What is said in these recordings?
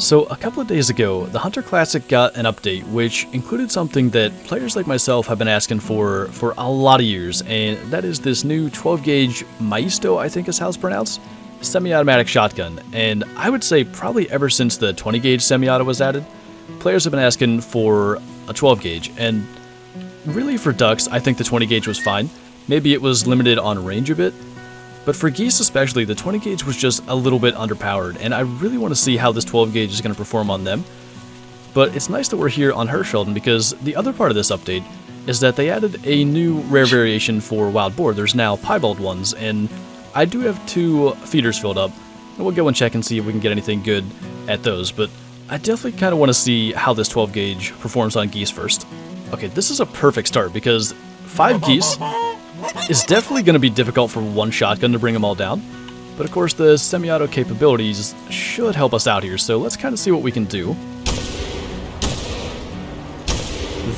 So a couple of days ago, the Hunter Classic got an update which included something that players like myself have been asking for a lot of years, and that is this new 12-gauge Maisto, I think is how it's pronounced, semi-automatic shotgun. And I would say probably ever since the 20-gauge semi-auto was added, players have been asking for a 12-gauge, and really for ducks, I think the 20-gauge was fine. Maybe it was limited on range a bit, but for geese especially, the 20 gauge was just a little bit underpowered, and I really want to see how this 12 gauge is going to perform on them. But it's nice that we're here on Herschelden, because the other part of this update is that they added a new rare variation for wild boar. There's now piebald ones, and I do have 2 feeders filled up, and we'll go and check and see if we can get anything good at those. But I definitely kind of want to see how this 12 gauge performs on geese first. Okay, this is a perfect start, because 5 geese is definitely going to be difficult for one shotgun to bring them all down, but of course the semi-auto capabilities should help us out here, so let's kind of see what we can do.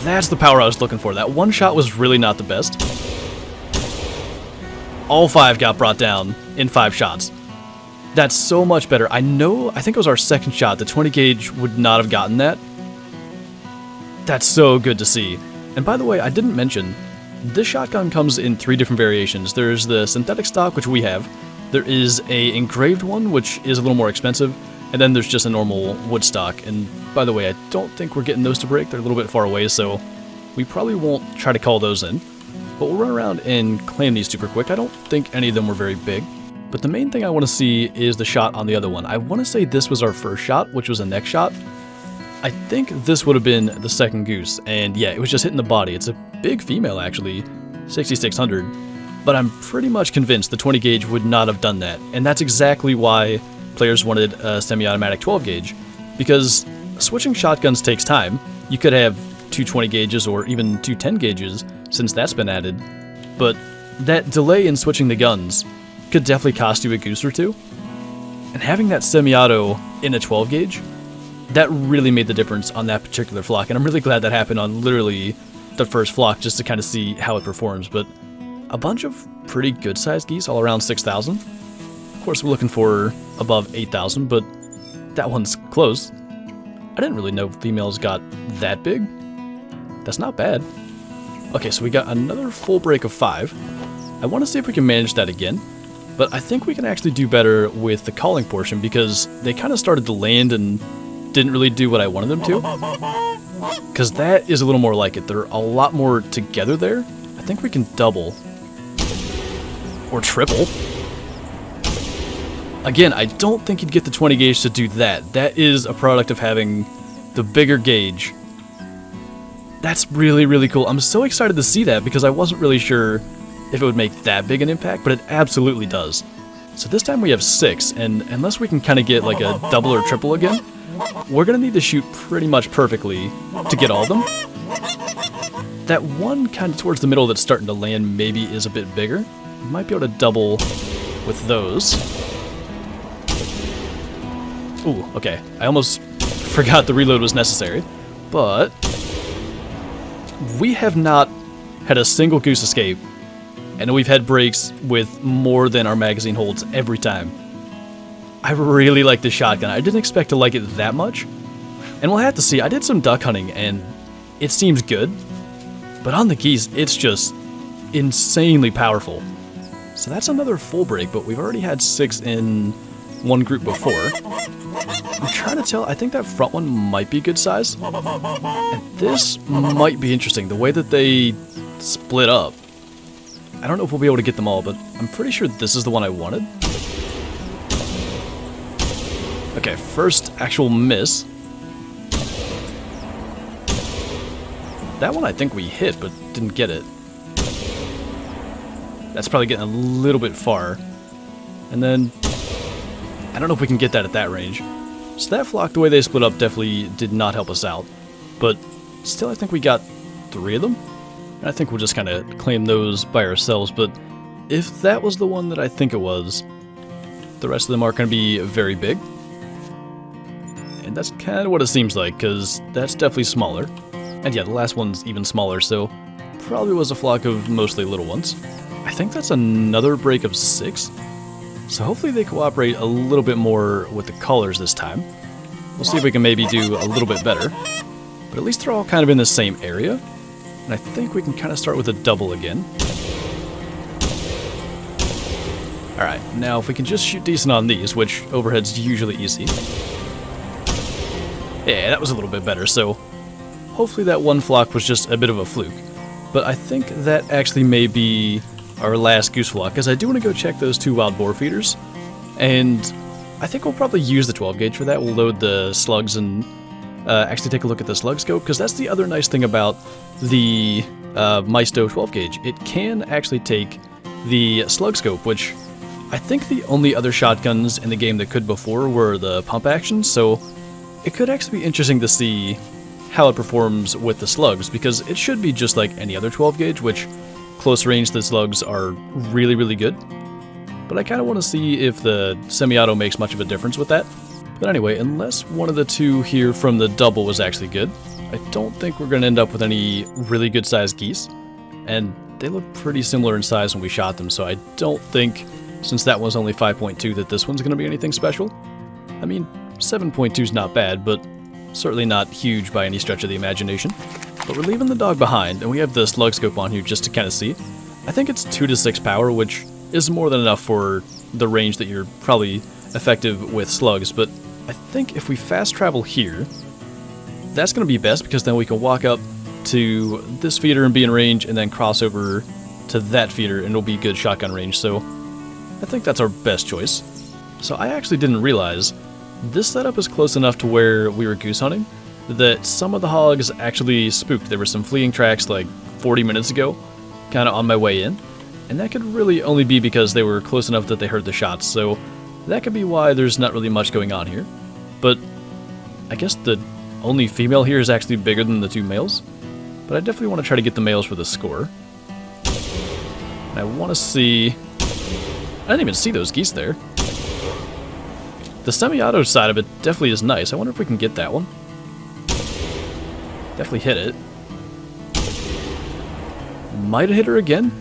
That's the power I was looking for. That one shot was really not the best. All 5 got brought down in 5 shots. That's so much better. I think it was our second shot. The 20 gauge would not have gotten that. That's so good to see. And by the way, I didn't mention, this shotgun comes in 3 different variations. There's the synthetic stock, which we have. There is a engraved one, which is a little more expensive. And then there's just a normal wood stock. And by the way, I don't think we're getting those to break. They're a little bit far away, so we probably won't try to call those in. But we'll run around and claim these super quick. I don't think any of them were very big. But the main thing I want to see is the shot on the other one. I want to say this was our first shot, which was a neck shot. I think this would have been the second goose, and yeah, it was just hitting the body. It's a big female, actually, 6600, but I'm pretty much convinced the 20 gauge would not have done that, and that's exactly why players wanted a semi-automatic 12 gauge, because switching shotguns takes time. You could have 2 20 gauges or even 2 10 gauges since that's been added, but that delay in switching the guns could definitely cost you a goose or 2, and having that semi-auto in a 12 gauge, that really made the difference on that particular flock, and I'm really glad that happened on literally the first flock just to kind of see how it performs. But a bunch of pretty good sized geese, all around 6,000. Of course, we're looking for above 8,000, but that one's close. I didn't really know females got that big. That's not bad. Okay, so we got another full break of 5. I want to see if we can manage that again, but I think we can actually do better with the calling portion, because they kind of started to land and didn't really do what I wanted them to, because that is a little more like it. They're a lot more together there. I think we can double or triple. Again, I don't think you'd get the 20 gauge to do that. That is a product of having the bigger gauge. That's really, really cool. I'm so excited to see that, because I wasn't really sure if it would make that big an impact, but it absolutely does. So this time we have 6, and unless we can kind of get like a double or triple again, we're going to need to shoot pretty much perfectly to get all of them. That one kind of towards the middle that's starting to land maybe is a bit bigger. We might be able to double with those. Ooh, okay. I almost forgot the reload was necessary. But we have not had a single goose escape, and we've had breaks with more than our magazine holds every time. I really like this shotgun. I didn't expect to like it that much. And we'll have to see. I did some duck hunting, and it seems good. But on the geese, it's just insanely powerful. So that's another full break, but we've already had 6 in one group before. I'm trying to tell. I think that front one might be good size. And this might be interesting. The way that they split up. I don't know if we'll be able to get them all, but I'm pretty sure this is the one I wanted. Okay, first actual miss. That one I think we hit, but didn't get it. That's probably getting a little bit far. And then, I don't know if we can get that at that range. So that flock, the way they split up, definitely did not help us out. But still, I think we got 3 of them. And I think we'll just kind of claim those by ourselves. But if that was the one that I think it was, the rest of them aren't going to be very big. And that's kind of what it seems like, because that's definitely smaller. And yeah, the last one's even smaller, so probably was a flock of mostly little ones. I think that's another break of 6. So hopefully they cooperate a little bit more with the callers this time. We'll see if we can maybe do a little bit better. But at least they're all kind of in the same area. And I think we can kind of start with a double again. Alright, now if we can just shoot decent on these, which overhead's usually easy. Yeah, that was a little bit better, so hopefully that one flock was just a bit of a fluke. But I think that actually may be our last goose flock, because I do want to go check those 2 wild boar feeders. And I think we'll probably use the 12 gauge for that. We'll load the slugs and actually take a look at the slug scope, because that's the other nice thing about the Maisto 12 gauge. It can actually take the slug scope, which I think the only other shotguns in the game that could before were the pump actions, so it could actually be interesting to see how it performs with the slugs, because it should be just like any other 12 gauge, which close range the slugs are really, really good. But I kind of want to see if the semi-auto makes much of a difference with that. But anyway, unless one of the 2 here from the double was actually good, I don't think we're going to end up with any really good sized geese. And they look pretty similar in size when we shot them, so I don't think, since that one's only 5.2, that this one's going to be anything special. I mean, 7.2 is not bad, but certainly not huge by any stretch of the imagination. But we're leaving the dog behind, and we have the slug scope on here just to kind of see. I think it's 2 to 6 power, which is more than enough for the range that you're probably effective with slugs, but I think if we fast travel here, that's going to be best, because then we can walk up to this feeder and be in range, and then cross over to that feeder and it'll be good shotgun range, so I think that's our best choice. So I actually didn't realize this setup is close enough to where we were goose hunting that some of the hogs actually spooked. There were some fleeing tracks like 40 minutes ago, kind of on my way in, and that could really only be because they were close enough that they heard the shots, so that could be why there's not really much going on here. But I guess the only female here is actually bigger than the 2 males, but I definitely want to try to get the males for the score. And I want to see... I didn't even see those geese there. The semi-auto side of it definitely is nice. I wonder if we can get that one. Definitely hit it. Might have hit her again.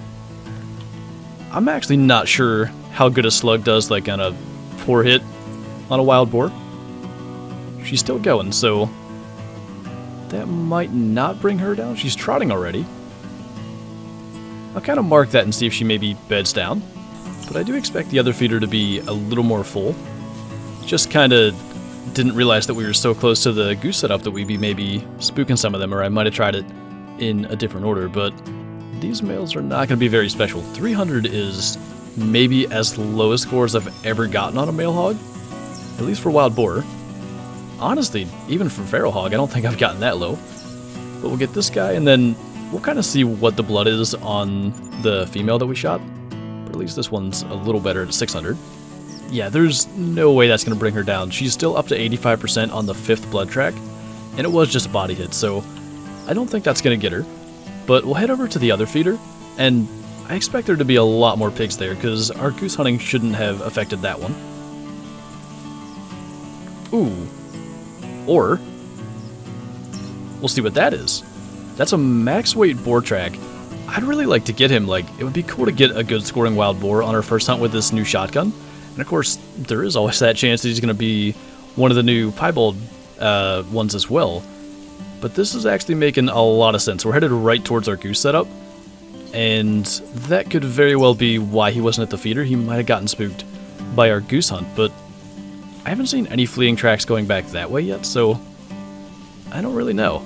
I'm actually not sure how good a slug does, like on a 4 hit on a wild boar. She's still going, so that might not bring her down. She's trotting already. I'll kind of mark that and see if she maybe beds down. But I do expect the other feeder to be a little more full. Just kind of didn't realize that we were so close to the goose setup that we'd be maybe spooking some of them, or I might have tried it in a different order, but these males are not going to be very special. 300 is maybe as low a score as I've ever gotten on a male hog, at least for wild boar. Honestly, even for feral hog, I don't think I've gotten that low. But we'll get this guy, and then we'll kind of see what the blood is on the female that we shot. But at least this one's a little better at 600. Yeah, there's no way that's going to bring her down. She's still up to 85% on the 5th blood track, and it was just a body hit, so I don't think that's going to get her. But we'll head over to the other feeder, and I expect there to be a lot more pigs there, because our goose hunting shouldn't have affected that one. Ooh. Or, we'll see what that is. That's a max weight boar track. I'd really like to get him. Like, it would be cool to get a good scoring wild boar on our first hunt with this new shotgun. And of course, there is always that chance that he's going to be one of the new piebald ones as well. But this is actually making a lot of sense. We're headed right towards our goose setup, and that could very well be why he wasn't at the feeder. He might have gotten spooked by our goose hunt, but I haven't seen any fleeing tracks going back that way yet, so I don't really know.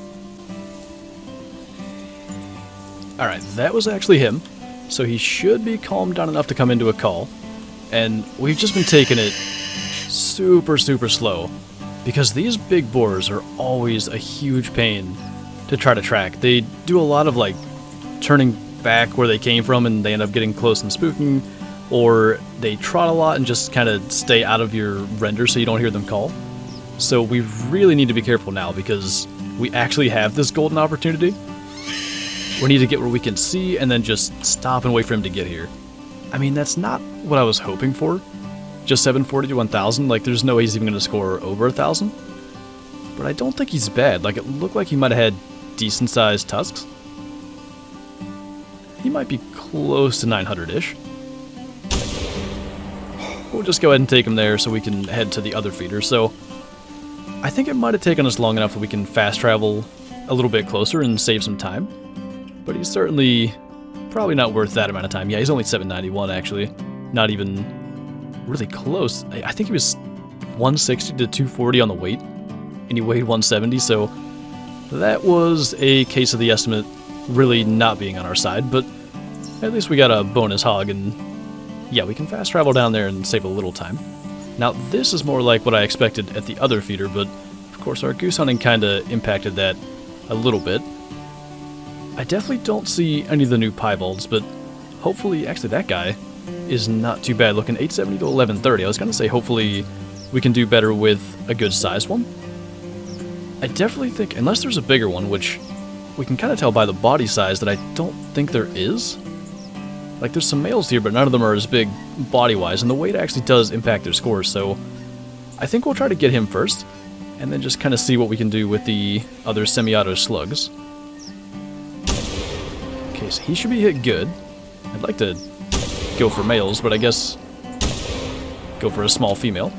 Alright, that was actually him, so he should be calmed down enough to come into a call. And we've just been taking it super, super slow, because these big boars are always a huge pain to try to track. They do a lot of like turning back where they came from, and they end up getting close and spooking, or they trot a lot and just kind of stay out of your render so you don't hear them call. So we really need to be careful now, because we actually have this golden opportunity. We need to get where we can see and then just stop and wait for him to get here. I mean, that's not what I was hoping for. Just 740 to 1000, like there's no way he's even going to score over 1000. But I don't think he's bad. Like, it looked like he might have had decent sized tusks. He might be close to 900-ish. We'll just go ahead and take him there so we can head to the other feeder. So I think it might have taken us long enough that we can fast travel a little bit closer and save some time. But he's certainly probably not worth that amount of time. Yeah, he's only 791 actually. Not even really close. I think he was 160 to 240 on the weight, and he weighed 170, so that was a case of the estimate really not being on our side, but at least we got a bonus hog, and yeah, we can fast travel down there and save a little time. Now, this is more like what I expected at the other feeder, but of course our goose hunting kinda impacted that a little bit. I definitely don't see any of the new piebalds, but hopefully, actually that guy is not too bad looking. 870 to 1130. I was gonna say hopefully we can do better with a good sized one. I definitely think, unless there's a bigger one, which we can kind of tell by the body size that I don't think there is. Like, there's some males here, but none of them are as big body-wise, and the weight actually does impact their scores, so I think we'll try to get him first, and then just kind of see what we can do with the other semi-auto slugs. Okay, so he should be hit good. I'd like to go for males, but I guess go for a small female.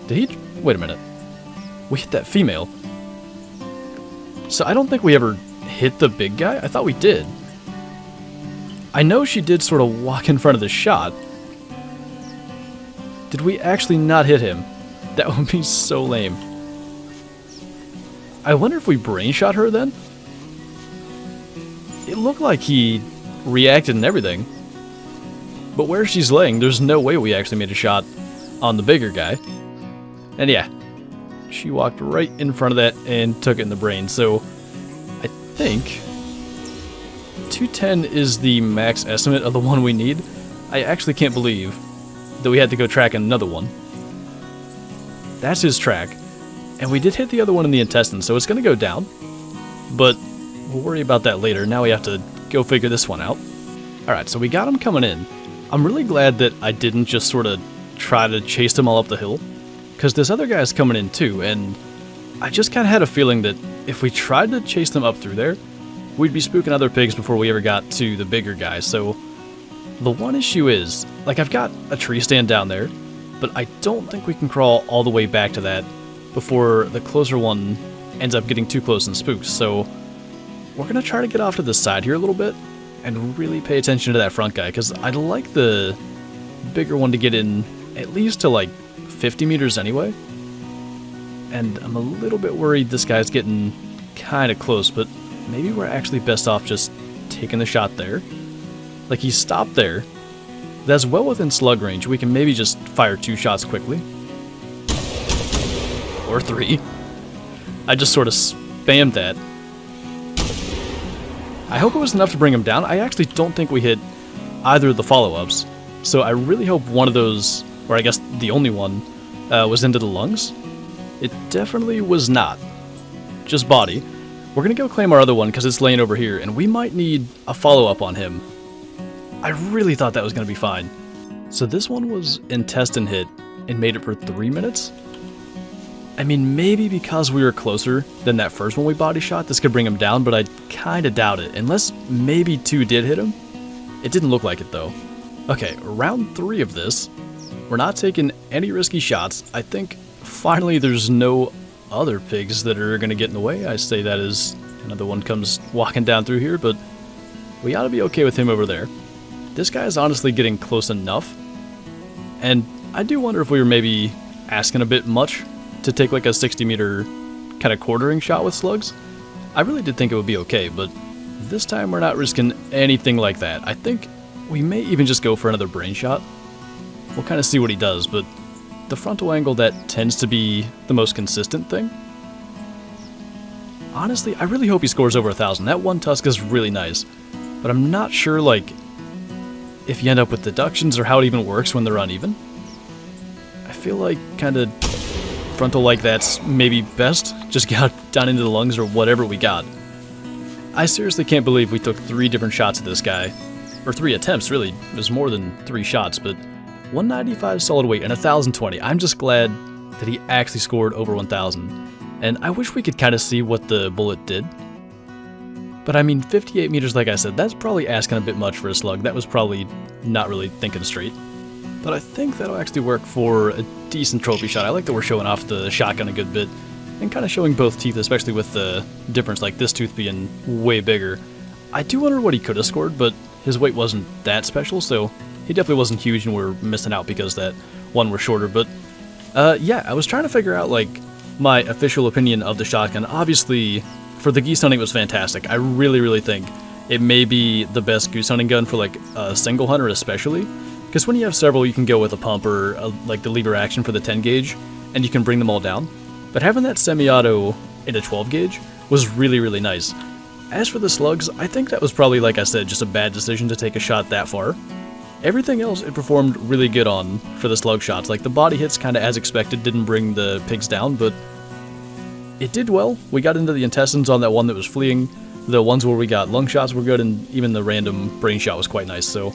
Did he? Wait a minute. We hit that female. So I don't think we ever hit the big guy. I thought we did. I know she did sort of walk in front of the shot. Did we actually not hit him? That would be so lame. I wonder if we brain shot her then? It looked like he reacted and everything. But where she's laying, there's no way we actually made a shot on the bigger guy. And yeah, she walked right in front of that and took it in the brain. So I think 210 is the max estimate of the one we need. I actually can't believe that we had to go track another one. That's his track. And we did hit the other one in the intestine, so it's going to go down. But we'll worry about that later. Now we have to go figure this one out. Alright, so we got him coming in. I'm really glad that I didn't just sort of try to chase them all up the hill, because this other guy's coming in too, and I just kind of had a feeling that if we tried to chase them up through there, we'd be spooking other pigs before we ever got to the bigger guy. So the one issue is, like, I've got a tree stand down there, but I don't think we can crawl all the way back to that before the closer one ends up getting too close and spooked. So we're going to try to get off to the side here a little bit and really pay attention to that front guy, because I'd like the bigger one to get in at least to like 50 meters anyway. And I'm a little bit worried this guy's getting kind of close, but maybe we're actually best off just taking the shot there. Like, he stopped there. That's well within slug range. We can maybe just fire 2 shots quickly. Or 3. I just sort of spammed that. I hope it was enough to bring him down. I actually don't think we hit either of the follow-ups. So I really hope one of those, or I guess the only one, was into the lungs. It definitely was not. Just body. We're going to go claim our other one because it's laying over here, and we might need a follow-up on him. I really thought that was going to be fine. So this one was intestine hit and made it for 3 minutes? I mean, maybe because we were closer than that first one we body shot, this could bring him down, but I kind of doubt it. Unless maybe 2 did hit him. It didn't look like it, though. Okay, round 3 of this. We're not taking any risky shots. I think, finally, there's no other pigs that are going to get in the way. I say that as another one comes walking down through here, but we ought to be okay with him over there. This guy is honestly getting close enough, and I do wonder if we were maybe asking a bit much to take like a 60-meter kind of quartering shot with slugs. I really did think it would be okay, but this time we're not risking anything like that. I think we may even just go for another brain shot. We'll kind of see what he does, but the frontal angle, that tends to be the most consistent thing. Honestly, I really hope he scores over 1,000. That one tusk is really nice, but I'm not sure, like, if you end up with deductions or how it even works when they're uneven. I feel like kind of frontal like that's maybe best. Just get down into the lungs or whatever we got. I seriously can't believe we took 3 different shots at this guy. Or 3 attempts, really. It was more than 3 shots, but 195 solid weight and 1,020. I'm just glad that he actually scored over 1,000. And I wish we could kind of see what the bullet did. But I mean, 58 meters, like I said, that's probably asking a bit much for a slug. That was probably not really thinking straight. but I think that'll actually work for a decent trophy shot. I like that we're showing off the shotgun a good bit, and kind of showing both teeth, especially with the difference, like this tooth being way bigger. I do wonder what he could have scored, but his weight wasn't that special, so he definitely wasn't huge, and we're missing out because that one was shorter. But yeah, I was trying to figure out like my official opinion of the shotgun. Obviously, for the geese hunting, it was fantastic. I really think it may be the best goose hunting gun for like a single hunter, especially because when you have several, you can go with a pump or like the lever action for the 10 gauge, and you can bring them all down. But having that semi-auto in a 12 gauge was really nice. As for the slugs, I think that was probably, like I said, just a bad decision to take a shot that far. Everything else it performed really good on for the slug shots. Like the body hits kind of as expected, didn't bring the pigs down, but it did well. We got into the intestines on that one that was fleeing. The ones where we got lung shots were good, and even the random brain shot was quite nice. So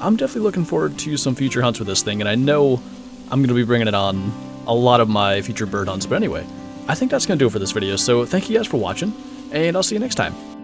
I'm definitely looking forward to some future hunts with this thing, and I know I'm going to be bringing it on a lot of my future bird hunts. But anyway, I think that's going to do it for this video. So thank you guys for watching, and I'll see you next time.